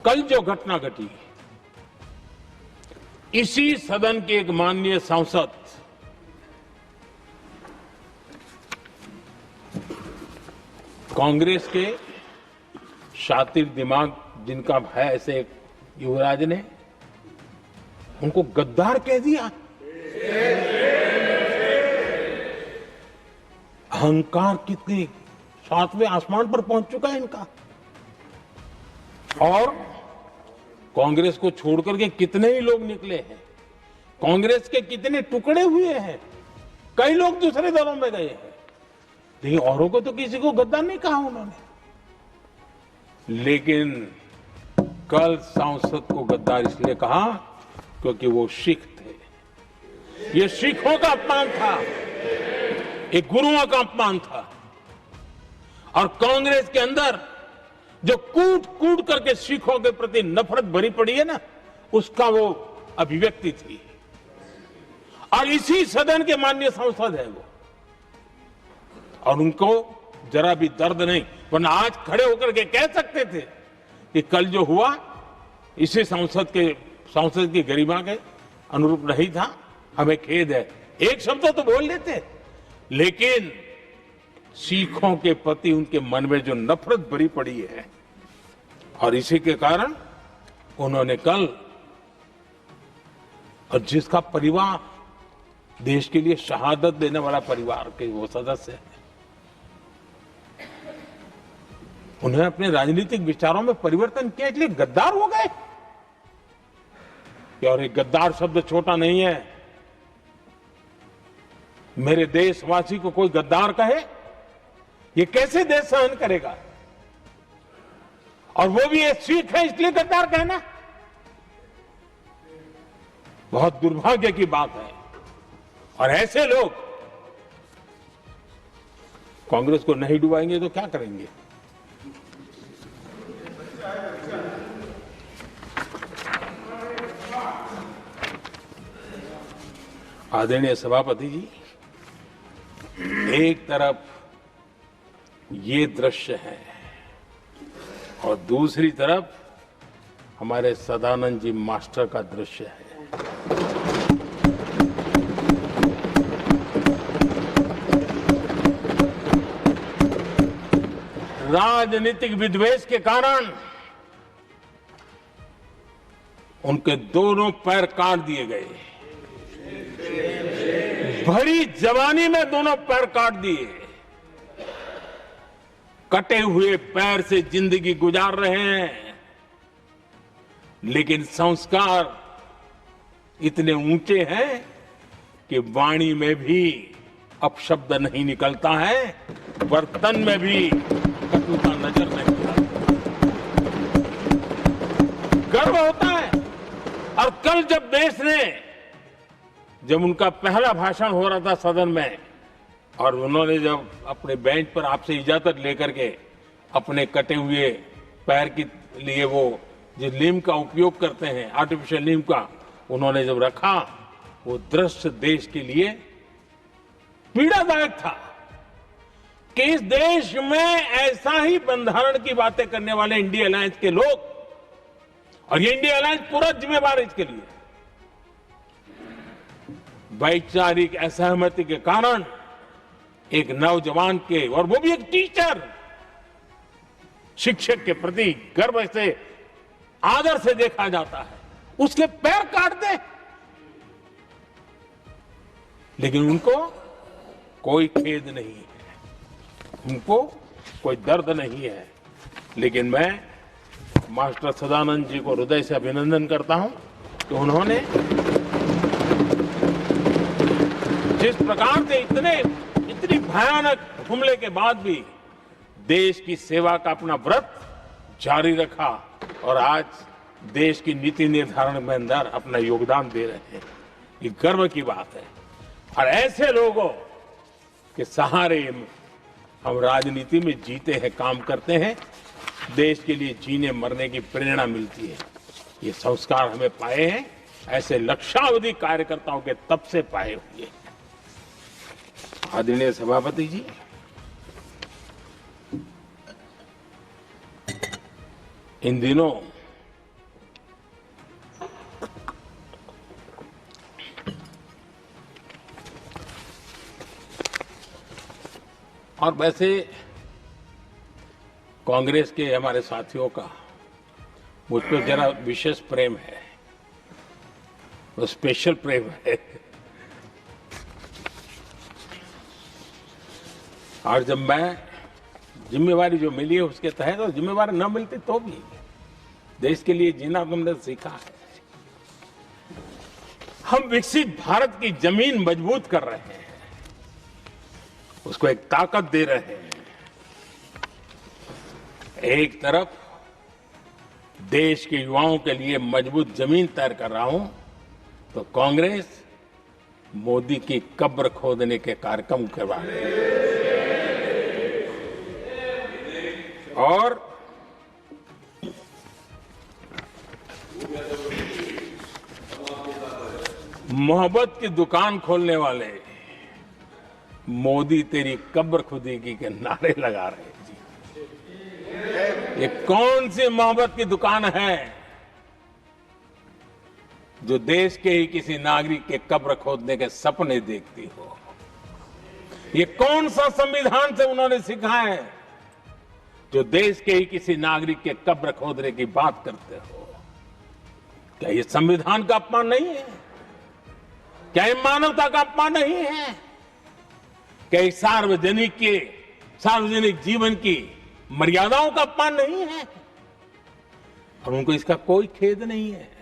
कल जो घटना घटी, इसी सदन के एक माननीय सांसद कांग्रेस के शातिर दिमाग जिनका है, ऐसे एक युवराज ने उनको गद्दार कह दिया। अहंकार कितनी सातवें आसमान पर पहुंच चुका है इनका। और कांग्रेस को छोड़कर के कितने ही लोग निकले हैं, कांग्रेस के कितने टुकड़े हुए हैं, कई लोग दूसरे दलों में गए हैं, लेकिन औरों को तो किसी को गद्दार नहीं कहा उन्होंने। लेकिन कल सांसद को गद्दार इसलिए कहा क्योंकि वो सिख थे। ये सिखों का अपमान था, एक गुरुओं का अपमान था। और कांग्रेस के अंदर जो कूट कूट करके सिखों के प्रति नफरत भरी पड़ी है ना, उसका वो अभिव्यक्ति थी। और इसी सदन के माननीय सांसद है वो, और उनको जरा भी दर्द नहीं, वरना आज खड़े होकर के कह सकते थे कि कल जो हुआ इसी सांसद की गरिमा के अनुरूप नहीं था, हमें खेद है, एक शब्द तो बोल लेते। लेकिन सिखों के प्रति उनके मन में जो नफरत भरी पड़ी है, और इसी के कारण उन्होंने कल, और जिसका परिवार देश के लिए शहादत देने वाला परिवार के वो सदस्य है, उन्हें अपने राजनीतिक विचारों में परिवर्तन किया, इसलिए गद्दार हो गए। और एक गद्दार शब्द छोटा नहीं है। मेरे देशवासी को कोई गद्दार कहे, ये कैसे देश सहन करेगा? और वो भी एक सिख है इसलिए गद्दार कहना बहुत दुर्भाग्य की बात है। और ऐसे लोग कांग्रेस को नहीं डुबाएंगे तो क्या करेंगे? आदरणीय सभापति जी, एक तरफ ये दृश्य है और दूसरी तरफ हमारे सदानंद जी मास्टर का दृश्य है। राजनीतिक विद्वेष के कारण उनके दोनों पैर काट दिए गए। भरी जवानी में दोनों पैर काट दिए। कटे हुए पैर से जिंदगी गुजार रहे हैं, लेकिन संस्कार इतने ऊंचे हैं कि वाणी में भी अपशब्द नहीं निकलता है, बर्तन में भी कटुता नजर नहीं आता। गर्व होता है। और कल जब उनका पहला भाषण हो रहा था सदन में, और उन्होंने जब अपने बेंच पर आपसे इजाजत लेकर के अपने कटे हुए पैर के लिए वो जिस नीम का उपयोग करते हैं, आर्टिफिशियल नीम का, उन्होंने जब रखा, वो दृश्य देश के लिए पीड़ादायक था कि इस देश में ऐसा ही बंधारण की बातें करने वाले इंडिया अलायंस के लोग, और ये इंडिया अलायंस पूरा जिम्मेवार है इसके लिए, वैचारिक असहमति के कारण एक नौजवान के, और वो भी एक टीचर, शिक्षक के प्रति गर्व से, आदर से देखा जाता है, उसके पैर काट दे। लेकिन उनको कोई खेद नहीं है, उनको कोई दर्द नहीं है। लेकिन मैं मास्टर सदानंद जी को हृदय से अभिनंदन करता हूं कि उन्होंने जिस प्रकार से इतनी भयानक हमले के बाद भी देश की सेवा का अपना व्रत जारी रखा, और आज देश की नीति निर्धारण में अंदर अपना योगदान दे रहे हैं। ये गर्व की बात है। और ऐसे लोगों के सहारे हम राजनीति में जीते हैं, काम करते हैं, देश के लिए जीने मरने की प्रेरणा मिलती है। ये संस्कार हमें पाए हैं ऐसे लक्षावधि कार्यकर्ताओं के तब से पाए हुए। आदरणीय सभापति जी, इन दिनों और वैसे कांग्रेस के हमारे साथियों का मुझ पर जरा विशेष प्रेम है, वो स्पेशल प्रेम है। और जब मैं जिम्मेवारी जो मिली है उसके तहत, और जिम्मेवारी न मिलती तो भी देश के लिए जीना हमने सीखा है। हम विकसित भारत की जमीन मजबूत कर रहे हैं, उसको एक ताकत दे रहे हैं। एक तरफ देश के युवाओं के लिए मजबूत जमीन तैयार कर रहा हूं, तो कांग्रेस मोदी की कब्र खोदने के कार्यक्रम करवा रही है। और मोहब्बत की दुकान खोलने वाले मोदी तेरी कब्र खुदेगी के नारे लगा रहे हैं जी। ये कौन सी मोहब्बत की दुकान है जो देश के ही किसी नागरिक के कब्र खोदने के सपने देखती हो? ये कौन सा संविधान से उन्होंने सीखा है जो देश के ही किसी नागरिक के कब्र खोदने की बात करते हो? क्या ये संविधान का अपमान नहीं है? क्या ये मानवता का अपमान नहीं है? क्या ये सार्वजनिक जीवन की मर्यादाओं का अपमान नहीं है? और उनको इसका कोई खेद नहीं है।